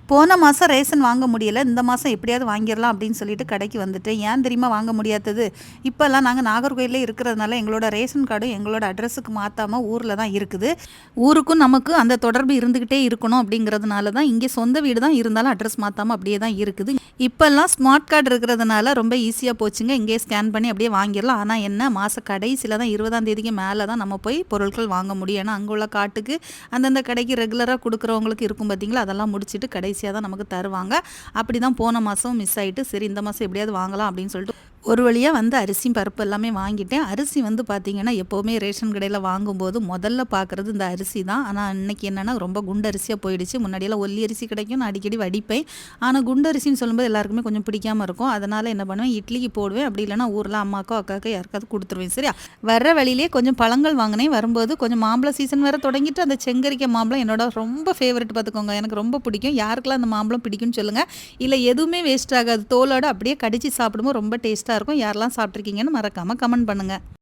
போன மாதம் ரேஷன் வாங்க முடியலை, இந்த மாதம் எப்படியாவது வாங்கிடலாம் அப்படின்னு சொல்லிட்டு கடைக்கு வந்துட்டேன். ஏன் தெரியுமா வாங்க முடியாதது? இப்போல்லாம் நாங்கள் நாகர்கோயிலே இருக்கிறதுனால எங்களோட ரேஷன் கார்டும் எங்களோட அட்ரஸுக்கு மாற்றாமல் ஊரில் தான் இருக்குது. ஊருக்கும் நமக்கு அந்த தொடர்பு இருந்துக்கிட்டே இருக்கணும் அப்படிங்கிறதுனால தான் இங்கே சொந்த வீடு தான் இருந்தாலும் அட்ரஸ் மாற்றாமல் அப்படியே தான் இருக்குது. இப்போல்லாம் ஸ்மார்ட் கார்டு இருக்கிறதுனால ரொம்ப ஈஸியாக போச்சுங்க. இங்கே ஸ்கேன் பண்ணி அப்படியே வாங்கிடலாம். ஆனால் என்ன, மாத கடைசியில் தான் 20ஆம் தேதிக்கு மேலே தான் நம்ம போய் பொருட்கள் வாங்க முடியும். ஏன்னா அங்கே உள்ள காட்டுக்கு அந்தந்த கடைக்கு ரெகுலராக கொடுக்குறவங்களுக்கு இருக்கும் பார்த்தீங்களா, அதெல்லாம் முடிச்சுட்டு கடைசியாக தான் நமக்கு தருவாங்க. அப்படி தான் போன மாதம் மிஸ் ஆகிட்டு, சரி இந்த மாதம் எப்படியாவது வாங்கலாம் அப்படின்னு சொல்லிட்டு ஒரு வழியாக வந்து அரிசியும் பருப்பு எல்லாமே வாங்கிட்டேன். அரிசி வந்து பார்த்திங்கன்னா எப்போவுமே ரேஷன் கடையில் வாங்கும்போது முதல்ல பார்க்குறது இந்த அரிசி தான். ஆனால் இன்றைக்கி என்னென்னா ரொம்ப குண்டு அரிசியாக போயிடுச்சு. முன்னாடியெல்லாம் ஒல்லி அரிசி கிடைக்கும், நான் அடிக்கடி வடிப்பேன். ஆனால் குண்டு அரிசின்னு சொல்லும்போது எல்லாருக்குமே கொஞ்சம் பிடிக்காமல் இருக்கும். அதனால் என்ன பண்ணுவேன், இட்லிக்கு போடுவேன். அப்படி இல்லைனா ஊரில் அம்மாக்கோ அக்காக்கோ யாருக்காவது கொடுத்துருவேன். சரியா, வர்ற வழியிலே கொஞ்சம் பழங்கள் வாங்கினேன். வரும்போது கொஞ்சம் மாம்பழம் சீசன் வேறு தொடங்கிட்டு, அந்த செங்கரிக்காய் மாம்பழம் என்னோட ரொம்ப ஃபேவரட் பார்த்துக்கோங்க. எனக்கு ரொம்ப பிடிக்கும். யாருக்கெல்லாம் அந்த மாம்பழம் பிடிக்கும்னு சொல்லுங்கள். இல்லை எதுவுமே வேஸ்ட் ஆகாது, தோலோடு அப்படியே கடிச்சு சாப்பிடும்போது ரொம்ப டேஸ்ட்டாக இருக்கும். யாரெல்லாம் சாப்பிட்ருக்கீங்கன்னு மறக்காமல் கமெண்ட் பண்ணுங்கள்.